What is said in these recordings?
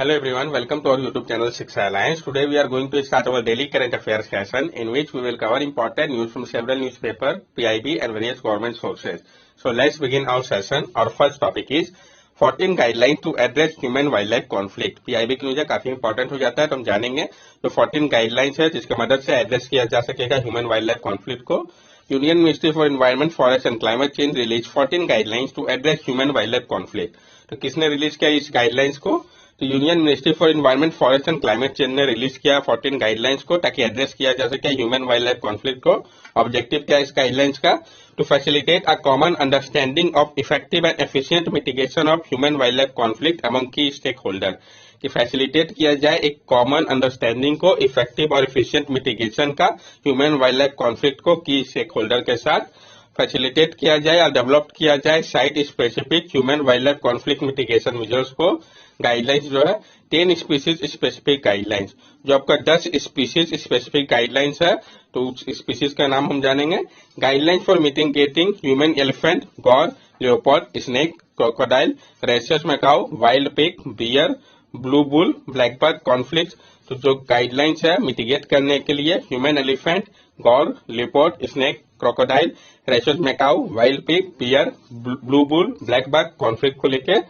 Hello everyone, welcome to our YouTube channel Shiksha Alliance. Today we are going to start our daily current affairs session in which we will cover important news from several newspapers, PIB and various government sources. So let's begin our session. Our first topic is 14 guidelines to address human wildlife conflict. PIB की news काफी important हो जाता है तो हम जानेंगे तो 14 guidelines है जिसकी मदद से एड्रेस किया जा सकेगा ह्यूमन वाइल्डलाइफ कॉन्फ्लिक्ट को. Union ministry for environment forest and climate change release 14 guidelines to address human wildlife conflict. तो किसने रिलीज किया इस गाइडलाइंस को? तो union ministry for environment forest and climate change ने रिलीज किया 14 गाइडलाइंस को ताकि एड्रेस किया जा सके ह्यूमन वाइल्डलाइफ कॉन्फ्लिक्ट को. ऑब्जेक्टिव क्या है इस गाइडलाइंस का? To facilitate a common understanding of effective and efficient mitigation of human wildlife conflict among की स्टेक होल्डर. कि फैसिलिटेट किया जाए एक कॉमन अंडरस्टैंडिंग को इफेक्टिव और एफिशिएंट मिटिगेशन का ह्यूमन वाइल्डलाइफ कॉन्फ्लिक्ट को की स्टेक होल्डर के साथ फैसिलिटेट किया जाए और डेवलप किया जाए site specific human wildlife conflict mitigation measures को. गाइडलाइंस जो है 10 स्पीसीज स्पेसिफिक गाइडलाइंस, जो आपका 10 स्पीसीज स्पेसिफिक गाइडलाइंस है तो उस स्पीसीज का नाम हम जानेंगे. Guidelines for mitigating human elephant, gaur, leopard, snake, crocodile, rhesus macaque, wild pig, bear, blue bull, blackbird conflict. तो जो गाइडलाइंस है मिटिगेट करने के लिए human elephant, gaur, leopard, snake, crocodile, rhesus macaque, wild pig, bear, blue bull, blackbird conflict को लेकर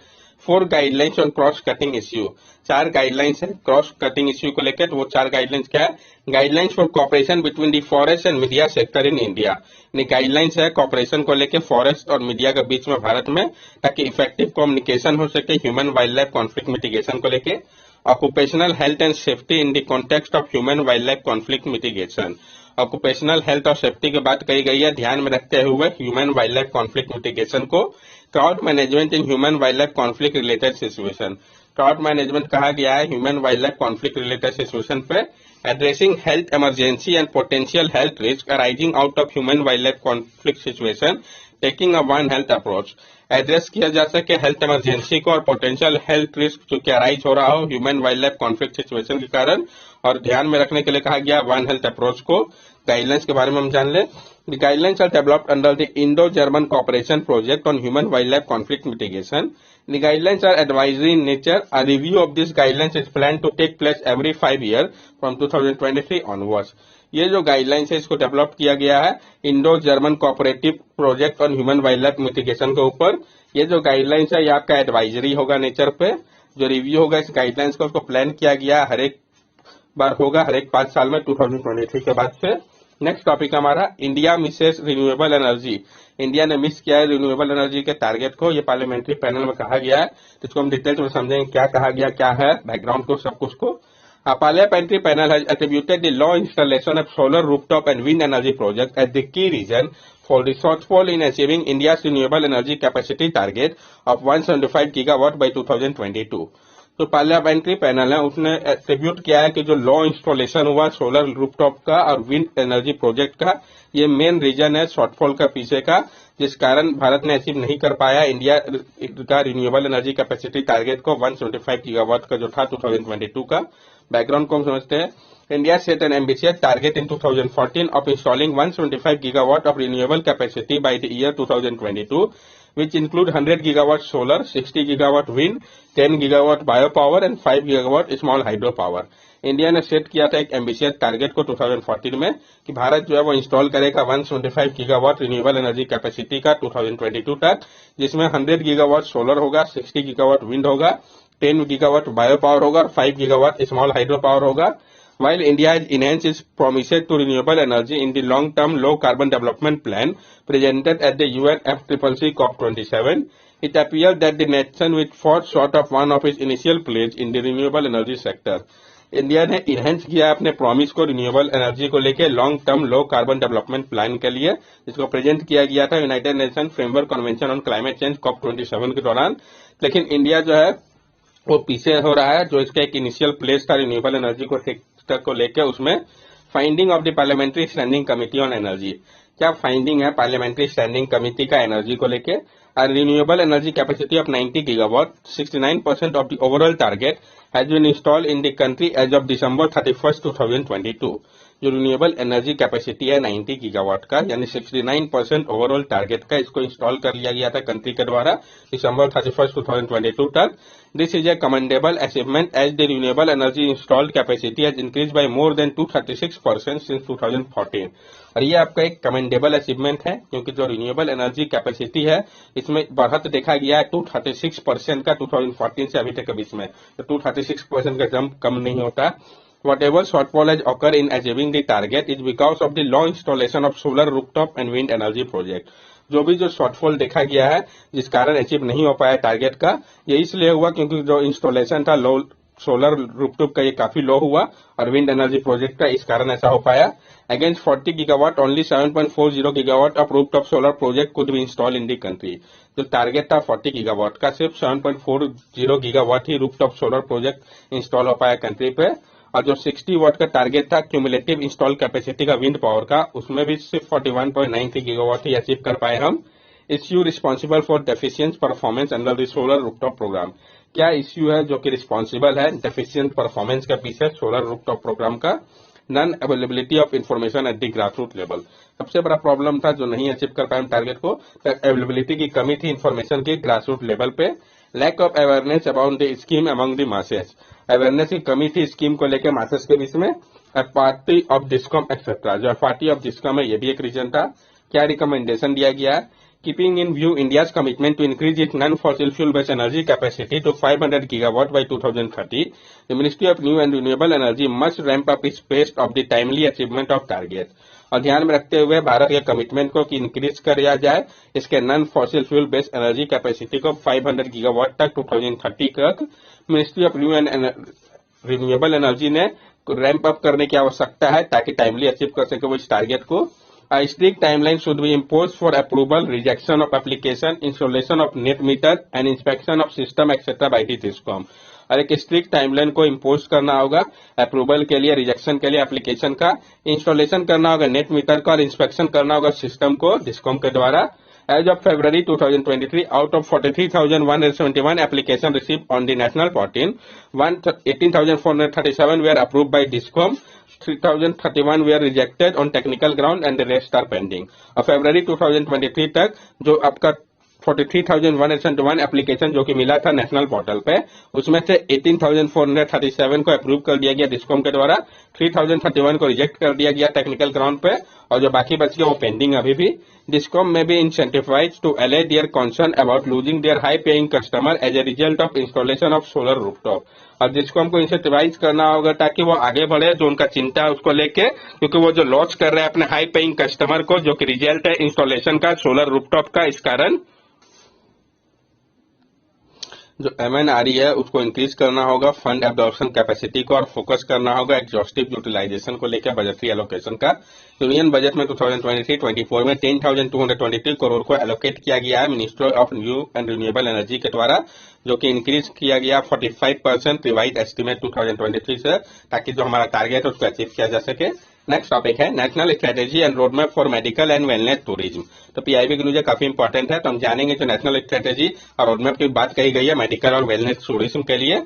4 guidelines on cross cutting issue. 4 guidelines है cross cutting issue को लेकर. तो वो 4 गाइडलाइंस क्या है? Guidelines for cooperation between the forest and media sector in India. Guidelines है कॉपरेशन को लेकर फॉरेस्ट और मीडिया के बीच में भारत में ताकि इफेक्टिव कम्युनिकेशन हो सके ह्यूमन वाइल्डलाइफ कॉन्फ्लिक्ट मिटिगेशन को लेकर. Occupational health and safety in the context of human wildlife conflict mitigation. Occupational health और सेफ्टी की बात कही गई है ध्यान में रखते हुए ह्यूमन वाइल्डलाइफ कॉन्फ्लिक्ट मिटिगेशन को. Crowd management in human wildlife conflict related situation. Crowd management कहा गया है human wildlife conflict related situation पे. Addressing health emergency and potential health risk arising out of human wildlife conflict situation taking a one health approach. Address किया जा सके health emergency को और potential health risk जो कि अराइज हो रहा हो ह्यूमन वाइल्डलाइफ कॉन्फ्लिक्ट सिचुएशन के कारण, और ध्यान में रखने के लिए कहा गया वन हेल्थ अप्रोच को. गाइडलाइंस के बारे में हम जान ले. The guidelines are developed under the Indo-German Cooperation Project on Human Wildlife Conflict Mitigation. The guidelines are advisory in nature. A review of these guidelines is planned to take place every 5 years from 2023 onwards. ये जो guidelines है इसको develop किया गया है Indo German cooperative project on human wildlife mitigation के ऊपर. ये जो गाइडलाइंस है ये आपका एडवाइजरी होगा नेचर पे. जो रिव्यू होगा इस गाइडलाइंस का उसको प्लान किया गया हर एक बार होगा हर एक 5 साल में 2023 के बाद से. नेक्स्ट टॉपिक हमारा India Mrs renewable energy. India ने मिस किया है रिन्यूएबल एनर्जी के टारगेट को. ये पार्लियामेंट्री पैनल में कहा गया है तो इसको हम डिटेल्स में समझेंगे क्या कहा गया, क्या है बैकग्राउंड को, सब कुछ को. Parliamentary panel has attributed the low installation of solar rooftop and wind energy project as the key reason for the shortfall in achieving India's renewable energy capacity target of 175 gigawatt by 2022. तो parliamentary panel है उसने attribute किया है कि जो लो installation हुआ solar rooftop का और विंड एनर्जी प्रोजेक्ट का ये मेन रीजन है शॉर्टफॉल का पीछे का, जिस कारण भारत ने अचीव नहीं कर पाया इंडिया का रिन्यूएबल एनर्जी कैपेसिटी टारगेट को 175 गीगावाट का जो था 2022 का. बैकग्राउंड को हम समझते हैं. India set N ambitious target in 2014 of installing 175 gigawatt of renewable capacity by the year 2022, which include 100 gigawatt solar, 60 gigawatt wind, 10 gigawatt biopower and 5 gigawatt small hydro power. India ने set किया था एक ambitious target को 2014 में कि भारत जो है वो इंस्टॉल करेगा 175 गीगावाट रिन्यूएबल एनर्जी कैपेसिटी का 2022 तक, जिसमें 100 गीगावाट सोलर होगा, 60 गीगावाट विंड होगा, 10 गीगावाट बायो पावर होगा और 5 गीगावाट स्मॉल हाइड्रो पावर होगा. While India has enhanced its promises to renewable energy in the long-term low-carbon development plan presented at the UNFCCC COP27, it appears that the nation will fall short of one of its initial pledge in the renewable energy sector. India ने enhance किया अपने promise को renewable energy को लेकर long term low carbon development plan के लिए, जिसको present किया गया था United nation framework convention on climate change COP27 के दौरान. लेकिन इंडिया जो है वो पीछे हो रहा है. जो इसका एक इनिशियल प्लेस था रिन्यूएबल एनर्जी को लेकर उसमें finding of the parliamentary standing committee on energy. क्या फाइंडिंग है पार्लियामेंट्री स्टैंडिंग कमिटी का एनर्जी को लेकर? Renewable energy capacity of 90 gigawatt, 69% of the overall target has been installed in the country as of December 31, 2022. जो renewable energy capacity है 90 gigawatt का, यानी 69% overall target का इसको इंस्टॉल कर लिया गया था कंट्री के द्वारा दिसंबर 31, 2022 तक। This is a commendable achievement as the renewable energy installed capacity has increase by more than 236% since 2014। और ये आपका एक कमेंडेबल अचीवमेंट है, क्योंकि जो रिन्यूएबल एनर्जी कैपेसिटी है इसमें बढ़त देखा गया है 236% का 2014 से अभी तक के बीच में। तो 236% का जंप कम नहीं होता। Whatever shortfall has occurred in achieving the target is because of the low installation of solar rooftop and wind energy project. जो भी जो शॉर्टफॉल देखा गया है जिस कारण अचीव नहीं हो पाया टारगेट का, ये इसलिए हुआ क्योंकि जो इंस्टॉलेशन था लो सोलर रूफटॉप का ये काफी लो हुआ और विंड एनर्जी प्रोजेक्ट का इस कारण ऐसा हो पाया। Against 40 gigawatt only 7.40 gigawatt of rooftop solar project could be install in the country. जो टारगेट था 40 गीगावाट का, सिर्फ 7.40 गीगावाट ही रूफटॉप सोलर प्रोजेक्ट इंस्टॉल हो पाया कंट्री पे। और जो 60 वाट का टारगेट था क्यूमुलेटिव इंस्टॉल कैपेसिटी का विंड पावर का, उसमें भी सिर्फ 41.93 गीगावाट ही अचीव कर पाए हम। Issue responsible for deficient performance under the solar rooftop programme. क्या इश्यू है जो कि रिस्पॉन्सिबल है डेफिशिएंट परफॉर्मेंस के पीछे सोलर रूफटॉप प्रोग्राम का? Non availability of information at the grassroot level. सबसे बड़ा प्रॉब्लम था जो नहीं अचीव कर पाए टारगेट को, अवेलेबिलिटी की कमी थी इंफॉर्मेशन की ग्रासरूट लेवल पे। Lack of awareness about the scheme among the masses. Awareness की कमी थी स्कीम को लेकर मासेस के बीच में। पार्टी ऑफ डिस्कॉम एक्सेट्रा, जो पार्टी ऑफ डिस्कॉम है ये भी एक रीजन था। क्या रिकमेंडेशन दिया गया है? Keeping in view India's commitment to increase it non fossil fuel based energy capacity to 500 gigawatt by 2030, the ministry of new and renewable energy must ramp up its pace of the timely achievement of target. और ध्यान में रखते हुए भारत के commitment को कि increase किया जाए इसके non fossil fuel based energy capacity को 500 गीगावाट तक 2030 तक। Ministry of new and renewable energy ने रैंप अप करने की आवश्यकता है ताकि टाइमली अचीव कर सके वो इस टारगेट को। A strict timeline should be imposed for approval, rejection of application, installation of net meter and inspection of system etc. by the DISCOM। और एक स्ट्रिक्ट टाइमलाइन को इम्पोज करना होगा अप्रूवल के लिए, रिजेक्शन के लिए एप्लीकेशन का, इंस्टॉलेशन करना होगा नेट मीटर का और इंस्पेक्शन करना होगा सिस्टम को डिस्कॉम के द्वारा। As of February 2023, out of 43,171 applications received on the national portal, 18,437 were approved by DISCOM, 3,031 were rejected on technical ground and the rest are pending। और February 2023 तक जो आपका 43,171 एप्लीकेशन जो कि मिला था नेशनल पोर्टल पे, उसमें से 18,437 को अप्रूव कर दिया गया डिस्कॉम के द्वारा, 3,031 को रिजेक्ट कर दिया गया टेक्निकल ग्राउंड पे, और जो बाकी बच गया वो पेंडिंग अभी भी। डिस्कॉम में be incentivised to allay their concern about losing their high paying customer as a result of installation of solar rooftop. और डिस्कॉम को इंसेंटिवाइज करना होगा ताकि वो आगे बढ़े, जो उनका चिंता है उसको लेके, क्योंकि वो जो लॉस कर रहे हैं अपने हाई पेइंग कस्टमर को, जो कि रिजल्ट है इंस्टॉलेशन का सोलर रूफटॉप का। इस कारण जो MNRE है उसको इंक्रीज करना होगा, फंड एब्जॉर्प्शन कैपेसिटी को, और फोकस करना होगा एग्जॉस्टिव यूटिलाइजेशन को लेकर बजटरी एलोकेशन का। यूनियन बजट में 2023-24 में 10,223 करोड़ को एलोकेट किया गया है ministry of new and renewable energy के द्वारा, जो कि इंक्रीज किया गया 45% रिवाइज एस्टीमेट 2023 से, ताकि जो हमारा टारगेट है उसको अचीव किया जा सके। नेक्स्ट टॉपिक है national strategy and road map for medical and wellness tourism. तो पीआईबी के लिए काफी इंपॉर्टेंट है, तो हम जानेंगे जो नेशनल स्ट्रेटेजी और रोड मैप की बात कही गई है मेडिकल और वेलनेस टूरिज्म के लिए।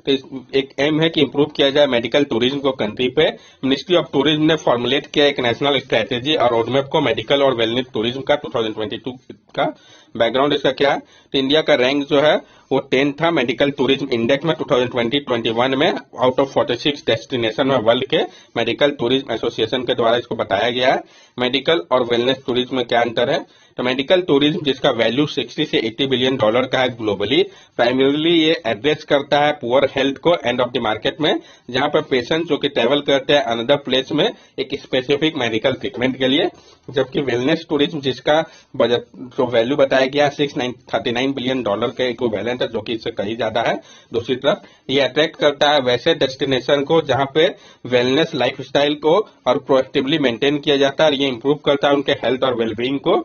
तो एक एम है कि इंप्रूव किया जाए मेडिकल टूरिज्म को कंट्री पे। मिनिस्ट्री ऑफ टूरिज्म ने फॉर्मुलेट किया एक नेशनल स्ट्रेटेजी और रोड मैप को मेडिकल और वेलनेस टूरिज्म का 2022 का। बैकग्राउंड इसका क्या है? तो इंडिया का रैंक जो है वो 10 था मेडिकल टूरिज्म इंडेक्स में 2020-21 में, आउट ऑफ 46 डेस्टिनेशन में वर्ल्ड के मेडिकल टूरिज्म एसोसिएशन के द्वारा इसको बताया गया है। मेडिकल और वेलनेस टूरिज्म में क्या अंतर है? तो मेडिकल टूरिज्म जिसका वैल्यू 60 से 80 बिलियन डॉलर का है ग्लोबली, प्राइमरीली ये एड्रेस करता है पुअर हेल्थ को एंड ऑफ द मार्केट में, जहां पर पेशेंट जो कि ट्रेवल करते हैं अनदर प्लेस में एक स्पेसिफिक मेडिकल ट्रीटमेंट के लिए। जबकि वेलनेस टूरिज्म जिसका बजट जो वैल्यू बताया गया 639 बिलियन डॉलर के इक्विवेलेंट है, जो कि इससे कहीं ज्यादा है। दूसरी तरफ ये अट्रैक्ट करता है वैसे डेस्टिनेशन को जहां पे वेलनेस लाइफस्टाइल को और प्रोएक्टिवली मेंटेन किया जाता है, और ये इंप्रूव करता है उनके हेल्थ और वेलबींग को।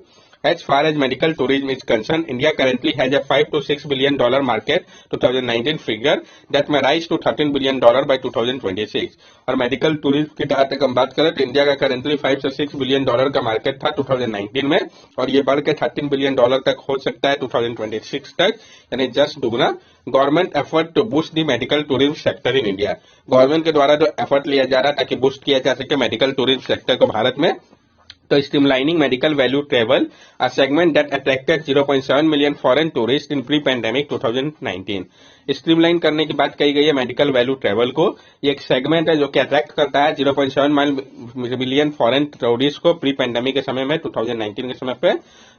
As far as medical tourism is concerned, India currently has a $5 to $6 billion market 2019 figure that may rise to $13 billion by 2026. और मेडिकल टूरिज्म की जहां तक हम बात करें तो इंडिया का करेंटली 5 से 6 बिलियन डॉलर का मार्केट था 2019 में, और ये बढ़ के 13 बिलियन डॉलर तक हो सकता है 2026 तक, यानी जस्ट दुगना। Government effort to boost the medical tourism sector in India, government के द्वारा जो एफर्ट लिया जा रहा है ताकि बूस्ट किया जा सके मेडिकल टूरिज्म सेक्टर को भारत में, तो streamlining medical value travel, a segment that attracted 0.7 million foreign tourist in pre pandemic 2019। Streamline करने की बात कही गई है मेडिकल वैल्यू ट्रेवल को। ये एक सेगमेंट है जो कि अट्रैक्ट करता है 0.7 मिलियन फॉरेन टूरिस्ट को प्री पैंडेमिक के समय में 2019 के समय पे।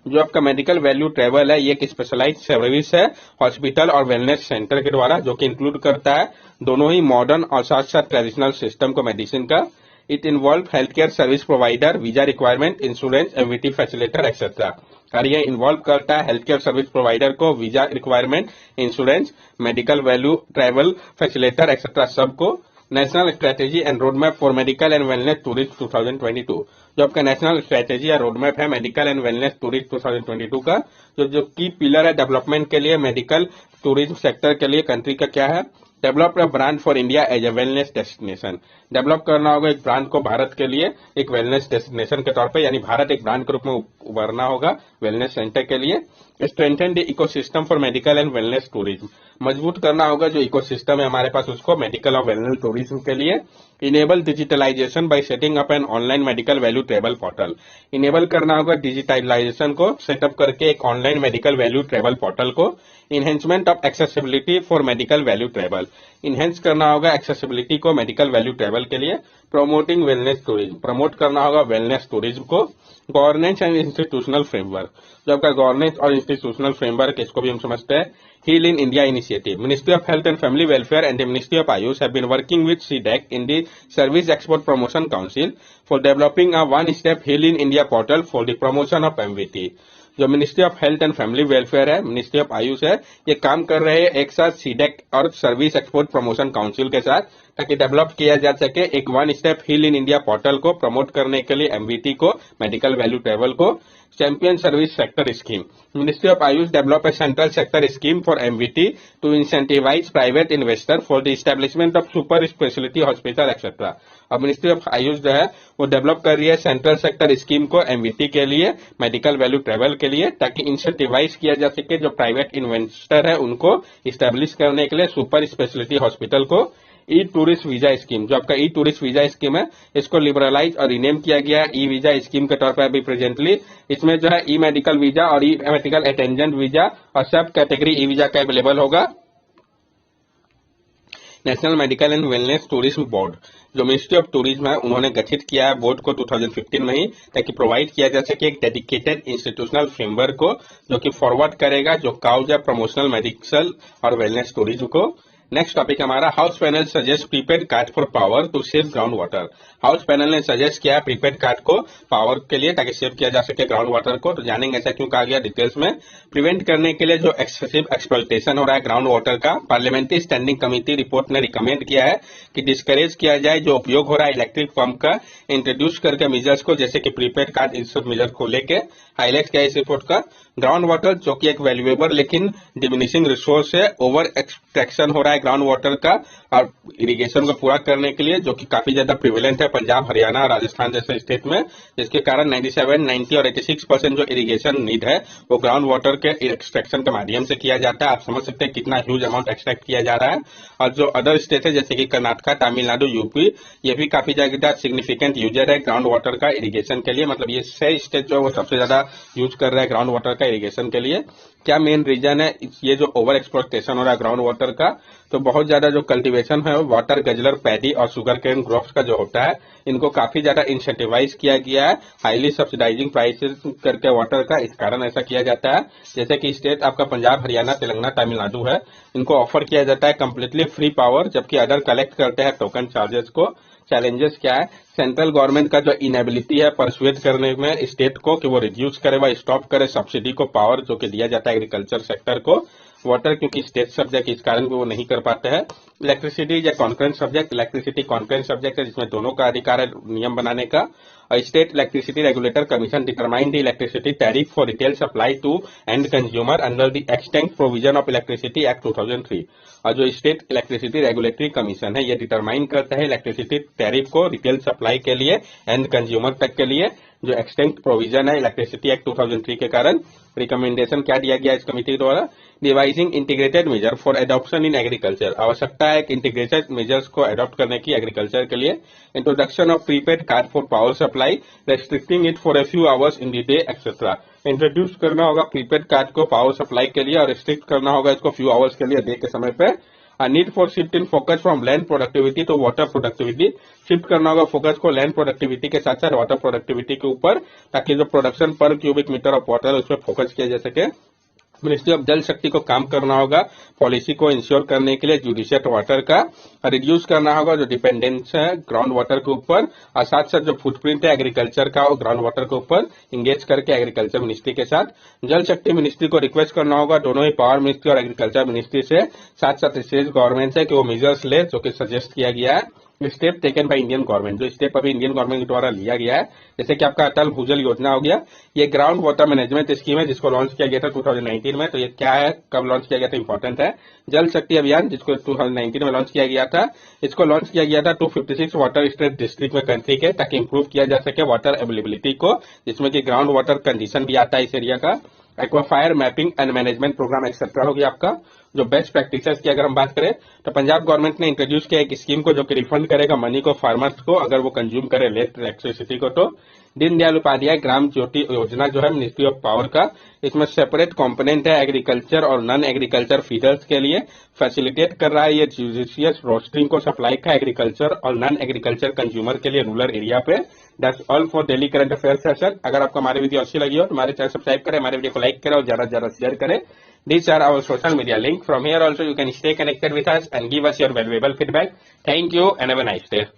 जो आपका मेडिकल वैल्यू ट्रेवल है ये एक स्पेशलाइज्ड सर्विस है हॉस्पिटल और वेलनेस सेंटर के द्वारा, जो कि इंक्लूड करता है दोनों ही मॉडर्न और साथ साथ ट्रेडिशनल सिस्टम को मेडिसिन का। It involve healthcare service provider, visa requirement, insurance, MVT facilitator, etc. और ये इन्वॉल्व करता है हेल्थ केयर सर्विस प्रोवाइडर को, visa requirement, insurance, medical value travel facilitator etcetera सबको। National strategy and road map for medical and wellness tourism 2022, जो आपका national strategy या road map है मेडिकल एंड वेलनेस टूरिज्म 2022 का, जो की पिलर है डेवलपमेंट के लिए मेडिकल टूरिज्म सेक्टर के लिए कंट्री का क्या है। Develop a brand for India as a wellness destination, develop करना होगा एक ब्रांड को भारत के लिए एक वेलनेस डेस्टिनेशन के तौर पे, यानी भारत एक ब्रांड के रूप में उभरना होगा वेलनेस सेंटर के लिए। Strengthen the ecosystem for medical and wellness tourism, मजबूत करना होगा जो इकोसिस्टम है हमारे पास उसको मेडिकल और वेलनेस टूरिज्म के लिए। Enable digitalization by setting up an online medical value travel portal, enable करना होगा डिजिटलाइजेशन को सेटअप करके एक online medical value travel portal को। Enhancement of accessibility for medical value travel, enhance करना होगा एक्सेसिबिलिटी को मेडिकल वैल्यू ट्रेवल के लिए। प्रोमोटिंग वेलनेस टूरिज्म, प्रमोट करना होगा वेलनेस टूरिज्म को। गवर्नेंस एंड इंस्टीट्यूशनल फ्रेमवर्क, जो आपका गवर्नेंस और इंस्टीट्यूशनल फ्रेमवर्क इसको भी हम समझते हैं। Heal in India initiative, ministry of health and family welfare and the ministry of AYUSH have been working with CDAC in the service export promotion council for developing a one step heal in India portal for the promotion of MVT. जो ministry of health and family welfare है, ministry of AYUSH है, ये काम कर रहे हैं एक साथ सीडेक और सर्विस एक्सपोर्ट प्रमोशन काउंसिल के साथ, ताकि डेवलप किया जा सके एक one step heal in India portal को प्रमोट करने के लिए एमवीटी को, मेडिकल वैल्यू ट्रेवल को। Champion service sector scheme, ministry of AYUSH develop a central sector scheme for MVT to incentivize private investor for the establishment of super speciality hospital etcetera. अब ministry of AYUSH जो है वो develop कर रही है central sector scheme को एमवीटी के लिए, मेडिकल वैल्यू ट्रेवल के लिए, ताकि इंसेंटिवाइज किया जा सके जो प्राइवेट इन्वेस्टर है उनको इस्टेब्लिश करने के लिए सुपर स्पेशलिटी हॉस्पिटल को। ई टूरिस्ट वीजा स्कीम, जो आपका ई टूरिस्ट वीजा स्कीम है इसको लिबरलाइज और रिनेम किया गया ई वीजा स्कीम के तौर पर अभी प्रेजेंटली। इसमें जो है ई मेडिकल वीजा और ई मेडिकल अटेंडेंट वीजा और सब कैटेगरी ई वीजा का अवेलेबल होगा। National medical and wellness tourism board, जो मिनिस्ट्री ऑफ टूरिज्म है उन्होंने गठित किया है बोर्ड को 2015 में ही, ताकि प्रोवाइड किया जा सके एक डेडिकेटेड इंस्टीट्यूशनल फ्रेमवर्क को जो कि फॉरवर्ड करेगा जो काउज है प्रमोशनल मेडिकल और वेलनेस टूरिज्म को। नेक्स्ट टॉपिक हमारा house panel suggest prepaid card for power to save ground water. House panel ने सजेस्ट किया प्रीपेड कार्ड को पावर के लिए ताकि सेव किया जा सके ग्राउंड वाटर को। तो जानेंगे ऐसा क्यों कहा गया डिटेल्स में। प्रिवेंट करने के लिए जो एक्सेसिव एक्सप्लॉइटेशन हो रहा है ग्राउंड वाटर का, पार्लियामेंट्री स्टैंडिंग कमेटी रिपोर्ट ने रिकमेंड किया है कि डिस्करेज किया जाए जो उपयोग हो रहा है इलेक्ट्रिक पंप का, इंट्रोड्यूस करके मेजर्स को, जैसे कि प्रीपेड कार्ड, इस सब मेजर को लेके हाईलाइट किया इस रिपोर्ट का। ग्राउंड वाटर जो कि एक वैल्यूएबल लेकिन डिमिनिशिंग रिसोर्स है, ओवर एक्सट्रैक्शन हो रहा है ग्राउंड वाटर का और इरिगेशन को पूरा करने के लिए, जो कि काफी ज्यादा प्रिवेलेंट है पंजाब, हरियाणा, राजस्थान जैसे स्टेट में, जिसके कारण 97, 90 और 86% जो इरिगेशन नीड है वो ग्राउंड वाटर के एक्सट्रैक्शन के माध्यम से किया जाता है। आप समझ सकते हैं कितना ह्यूज अमाउंट एक्सट्रैक्ट किया जा रहा है। और जो अदर स्टेट है जैसे कि कर्नाटका, तमिलनाडु, यूपी, ये भी काफी ज्यादा सिग्निफिकेंट यूजर है ग्राउंड वाटर का इरिगेशन के लिए। मतलब ये 6 स्टेट जो है वो सबसे ज्यादा यूज कर रहा है ग्राउंड वाटर का इरिगेशन के लिए। क्या मेन रीजन है ये जो ओवर एक्सप्लॉइटेशन हो रहा है ग्राउंड वाटर का? तो बहुत ज्यादा जो कल्टीवेशन है वाटर, गजलर, पैडी और शुगर केन क्रॉप्स का जो होता है, इनको काफी ज्यादा इंसेंटिवाइज किया गया है हाईली सब्सिडाइजिंग प्राइसेस करके वाटर का। इस कारण ऐसा किया जाता है। जैसे कि स्टेट आपका पंजाब, हरियाणा, तेलंगाना, तमिलनाडु है, इनको ऑफर किया जाता है कंप्लीटली फ्री पावर, जबकि अदर कलेक्ट करते हैं टोकन चार्जेस को। चैलेंजेस क्या है? सेंट्रल गवर्नमेंट का जो इनेबिलिटी है परसुएट करने में स्टेट को कि वो रिड्यूस करे व स्टॉप करे सब्सिडी को, पावर जो कि दिया जाता है एग्रीकल्चर सेक्टर को। वाटर क्योंकि स्टेट सब्जेक्ट, इस कारण भी वो नहीं कर पाते हैं। Electricity is a concurrent subject, electricity concurrent subject है जिसमें दोनों का अधिकार है नियम बनाने का। State electricity regulator commission determine the electricity tariff for retail supply to end consumer under the extent provision of electricity act 2003। और जो स्टेट इलेक्ट्रिसिटी रेगुलेटरी कमीशन है ये डिटरमाइन करता है इलेक्ट्रिसिटी टैरिफ को रिटेल सप्लाई के लिए एंड कंज्यूमर तक के लिए, जो एक्सटेंट प्रोविजन है इलेक्ट्रिसिटी एक्ट 2003 के कारण। रिकमेंडेशन क्या दिया गया इस कमिटी द्वारा? Devising integrated measure for adoption in agriculture, आवश्यकता है कि इंटीग्रेटेड मेजर्स को एडॉप्ट करने की एग्रीकल्चर के लिए। Introduction of prepaid card for power supply, restricting it for a few hours in the day etcetera. Introduce करना होगा प्रीपेड कार्ड को पावर सप्लाई के लिए और रिस्ट्रिक्ट करना होगा इसको फ्यू आवर्स के लिए डे के समय पे। Need for shift in focus from land productivity to water productivity, shift करना होगा फोकस को लैंड प्रोडक्टिविटी के साथ साथ वाटर प्रोडक्टिविटी के ऊपर, ताकि जो प्रोडक्शन पर क्यूबिक मीटर ऑफ वाटर उस पर फोकस किया जा सके। मिनिस्ट्री ऑफ जल शक्ति को काम करना होगा पॉलिसी को इंश्योर करने के लिए जुडिशियल वाटर का, रिड्यूस करना होगा जो डिपेंडेंस है ग्राउंड वाटर के ऊपर, और साथ साथ जो फुटप्रिंट है एग्रीकल्चर का वो ग्राउंड वाटर के ऊपर इंगेज करके एग्रीकल्चर मिनिस्ट्री के साथ। जल शक्ति मिनिस्ट्री को रिक्वेस्ट करना होगा दोनों ही पावर मिनिस्ट्री और एग्रीकल्चर मिनिस्ट्री से, साथ साथ स्टेट गवर्नमेंट से कि वो मेजर्स ले जो कि सजेस्ट किया गया है, step taken by Indian government, जो स्टेप अभी इंडियन गवर्नमेंट द्वारा लिया गया है। जैसे कि आपका अटल भूजल योजना हो गया, ये ग्राउंड वाटर मैनेजमेंट स्कीम है जिसको लॉन्च किया गया था 2019 में। तो ये क्या है, कब लॉन्च किया गया था, इंपॉर्टेंट है। जल शक्ति अभियान जिसको 2019 में लॉन्च किया गया था, इसको लॉन्च किया गया था 256 वाटर स्टेट डिस्ट्रिक्ट में कंट्री के, ताकि इंप्रूव किया जा सके वाटर अवेलेबिलिटी को, जिसमें कि ग्राउंड वाटर कंडीशन भी आता है इस एरिया का। Aquifer mapping and management programme etcetera हो गया आपका। जो बेस्ट प्रैक्टिसेस की अगर हम बात करें तो पंजाब गवर्नमेंट ने इंट्रोड्यूस किया एक स्कीम को जो कि रिफंड करेगा मनी को फार्मर्स को अगर वो कंज्यूम करे लेट इलेक्ट्रिसिटी को। तो दीनदयाल उपाध्याय ग्राम ज्योति योजना जो है मिनिस्ट्री ऑफ पावर का, इसमें सेपरेट कंपोनेंट है एग्रीकल्चर और नॉन एग्रीकल्चर फीडर्स के लिए, फैसिलिटेट कर रहा है ये जुडिशियस रोस्टरिंग को सप्लाई का एग्रीकल्चर और नॉन एग्रीकल्चर कंज्यूमर के लिए रूरल एरिया पे। That's all for daily current affair session. अगर आपको हमारी वीडियो अच्छी लगी हो तो हमारे चैनल सब्सक्राइब करें, हमारे वीडियो को लाइक करें और ज्यादा से ज्यादा शेयर करें। These are our social media link. From here also you can stay connected with us and give us your valuable feedback. Thank you and have a nice day.